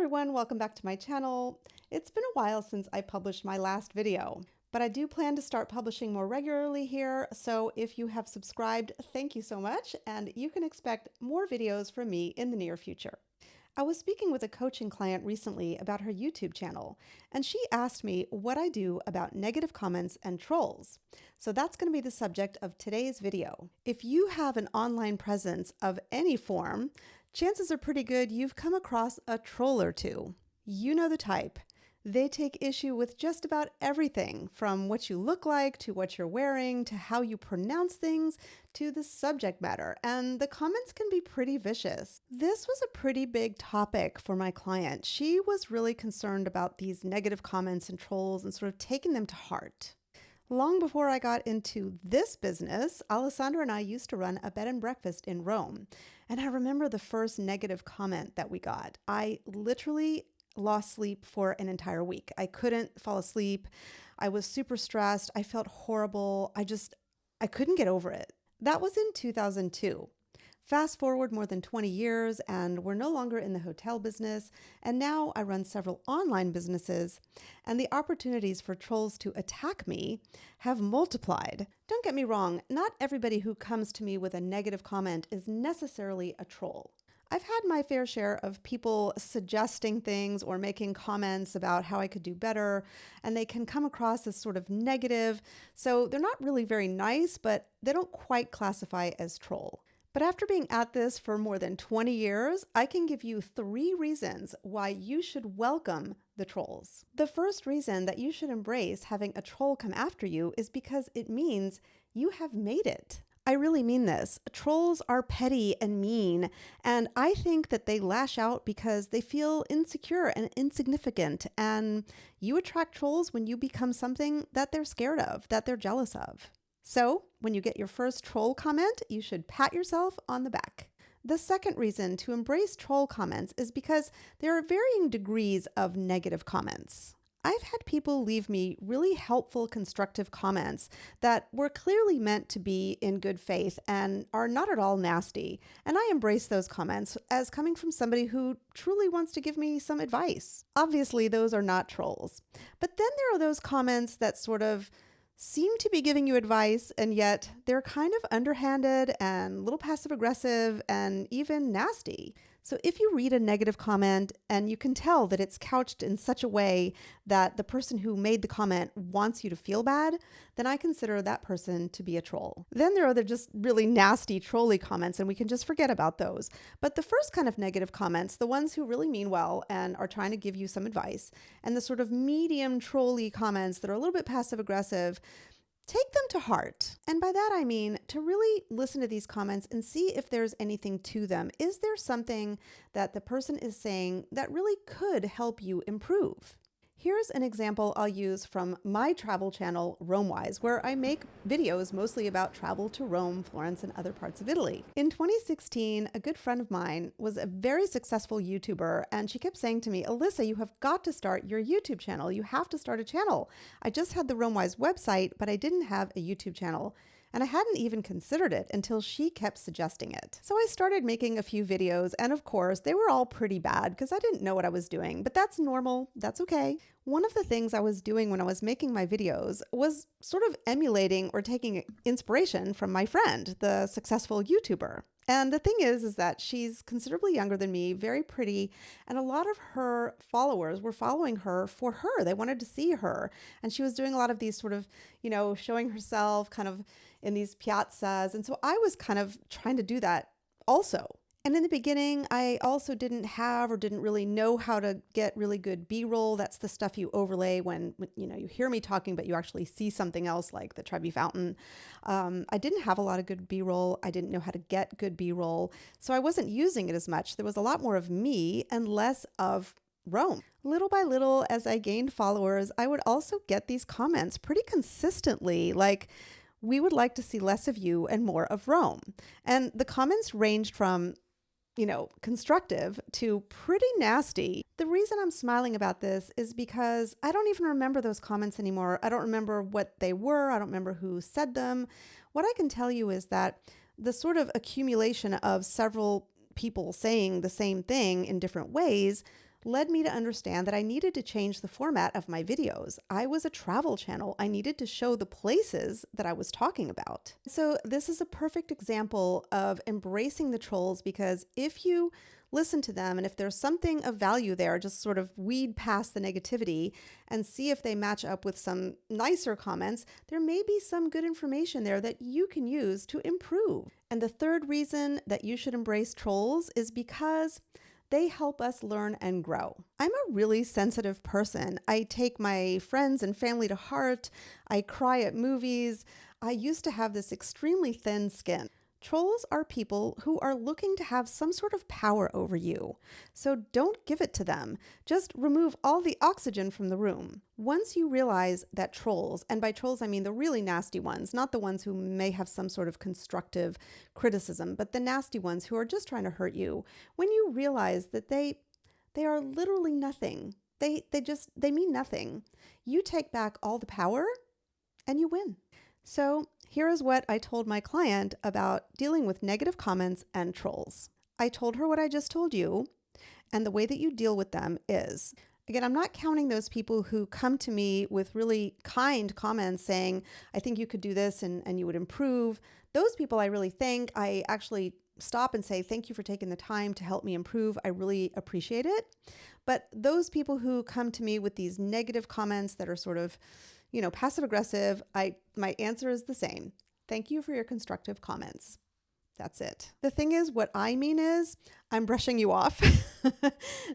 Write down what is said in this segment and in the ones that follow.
everyone, welcome back to my channel. It's been a while since I published my last video, but I do plan to start publishing more regularly here, so if you have subscribed, thank you so much, and you can expect more videos from me in the near future. I was speaking with a coaching client recently about her YouTube channel, and she asked me what I do about negative comments and trolls. So that's going to be the subject of today's video. If you have an online presence of any form, chances are pretty good you've come across a troll or two. You know the type. They take issue with just about everything, from what you look like, to what you're wearing, to how you pronounce things, to the subject matter, and the comments can be pretty vicious. This was a pretty big topic for my client. She was really concerned about these negative comments and trolls and sort of taking them to heart. Long before I got into this business, Alessandra and I used to run a bed and breakfast in Rome, and I remember the first negative comment that we got. I literally lost sleep for an entire week. I couldn't fall asleep. I was super stressed. I felt horrible. I couldn't get over it. That was in 2002. Fast forward more than 20 years and we're no longer in the hotel business. And now I run several online businesses and the opportunities for trolls to attack me have multiplied. Don't get me wrong. Not everybody who comes to me with a negative comment is necessarily a troll. I've had my fair share of people suggesting things or making comments about how I could do better, and they can come across as sort of negative. So they're not really very nice, but they don't quite classify as troll. But after being at this for more than 20 years, I can give you 3 reasons why you should welcome the trolls. The first reason that you should embrace having a troll come after you is because it means you have made it. I really mean this. Trolls are petty and mean, and I think that they lash out because they feel insecure and insignificant, and you attract trolls when you become something that they're scared of, that they're jealous of. So, when you get your first troll comment, you should pat yourself on the back. The second reason to embrace troll comments is because there are varying degrees of negative comments. I've had people leave me really helpful, constructive comments that were clearly meant to be in good faith and are not at all nasty. And I embrace those comments as coming from somebody who truly wants to give me some advice. Obviously, those are not trolls. But then there are those comments that sort of seem to be giving you advice, and yet they're kind of underhanded and a little passive aggressive and even nasty. So if you read a negative comment and you can tell that it's couched in such a way that the person who made the comment wants you to feel bad, then I consider that person to be a troll. Then there are the just really nasty trolly comments, and we can just forget about those. But the first kind of negative comments, the ones who really mean well and are trying to give you some advice, and the sort of medium trolly comments that are a little bit passive aggressive, take them to heart. And by that, I mean to really listen to these comments and see if there's anything to them. Is there something that the person is saying that really could help you improve? Here's an example I'll use from my travel channel, RomeWise, where I make videos mostly about travel to Rome, Florence, and other parts of Italy. In 2016, a good friend of mine was a very successful YouTuber, and she kept saying to me, Alyssa, you have got to start your YouTube channel. You have to start a channel. I just had the RomeWise website, but I didn't have a YouTube channel. And I hadn't even considered it until she kept suggesting it. So I started making a few videos, and of course, they were all pretty bad because I didn't know what I was doing, but that's normal, that's okay. One of the things I was doing when I was making my videos was sort of emulating or taking inspiration from my friend, the successful YouTuber. And the thing is that she's considerably younger than me, very pretty, and a lot of her followers were following her for her. They wanted to see her. And she was doing a lot of these sort of, showing herself kind of in these piazzas. And so I was kind of trying to do that also. And in the beginning, I also didn't have or didn't really know how to get really good B-roll. That's the stuff you overlay when you hear me talking, but you actually see something else like the Trevi Fountain. I didn't have a lot of good B-roll. I didn't know how to get good B-roll. So I wasn't using it as much. There was a lot more of me and less of Rome. Little by little, as I gained followers, I would also get these comments pretty consistently, like, we would like to see less of you and more of Rome. And the comments ranged from constructive to pretty nasty. The reason I'm smiling about this is because I don't even remember those comments anymore. I don't remember what they were. I don't remember who said them. What I can tell you is that the sort of accumulation of several people saying the same thing in different ways led me to understand that I needed to change the format of my videos. I was a travel channel. I needed to show the places that I was talking about. So this is a perfect example of embracing the trolls, because if you listen to them and if there's something of value there, just sort of weed past the negativity and see if they match up with some nicer comments, there may be some good information there that you can use to improve. And the third reason that you should embrace trolls is because they help us learn and grow. I'm a really sensitive person. I take my friends and family to heart. I cry at movies. I used to have this extremely thin skin. Trolls are people who are looking to have some sort of power over you. So don't give it to them. Just remove all the oxygen from the room. Once you realize that trolls, and by trolls I mean the really nasty ones, not the ones who may have some sort of constructive criticism, but the nasty ones who are just trying to hurt you, when you realize that they are literally nothing, they mean nothing, you take back all the power and you win. So here is what I told my client about dealing with negative comments and trolls. I told her what I just told you, and the way that you deal with them is, again, I'm not counting those people who come to me with really kind comments saying, I think you could do this and you would improve. Those people I really thank. I actually stop and say, thank you for taking the time to help me improve. I really appreciate it. But those people who come to me with these negative comments that are sort of, passive aggressive, my answer is the same. Thank you for your constructive comments. That's it. The thing is, what I mean is, I'm brushing you off.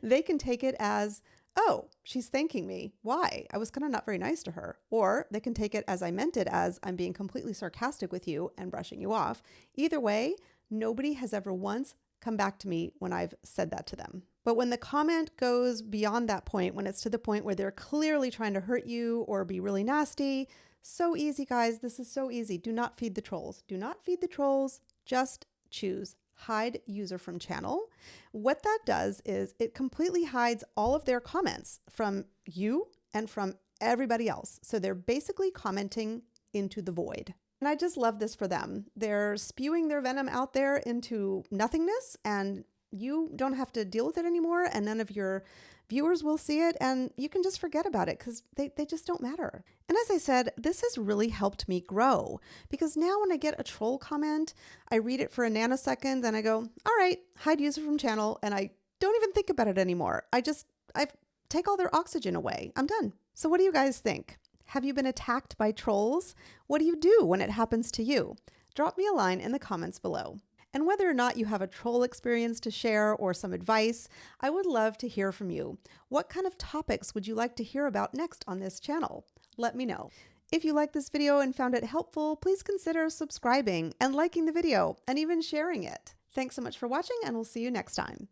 They can take it as, oh, she's thanking me. Why? I was kind of not very nice to her. Or they can take it as I meant it, as I'm being completely sarcastic with you and brushing you off. Either way, nobody has ever once come back to me when I've said that to them. But when the comment goes beyond that point, when it's to the point where they're clearly trying to hurt you or be really nasty, so easy, guys. This is so easy. Do not feed the trolls. Do not feed the trolls. Just choose hide user from channel. What that does is it completely hides all of their comments from you and from everybody else. So they're basically commenting into the void. And I just love this for them. They're spewing their venom out there into nothingness, and you don't have to deal with it anymore, and none of your viewers will see it, and you can just forget about it because they just don't matter. And as I said, this has really helped me grow, because now when I get a troll comment, I read it for a nanosecond, and I go, all right, hide user from channel, and I don't even think about it anymore. I take all their oxygen away. I'm done. So what do you guys think? Have you been attacked by trolls? What do you do when it happens to you? Drop me a line in the comments below. And whether or not you have a troll experience to share or some advice, I would love to hear from you. What kind of topics would you like to hear about next on this channel? Let me know. If you liked this video and found it helpful, please consider subscribing and liking the video and even sharing it. Thanks so much for watching, and we'll see you next time.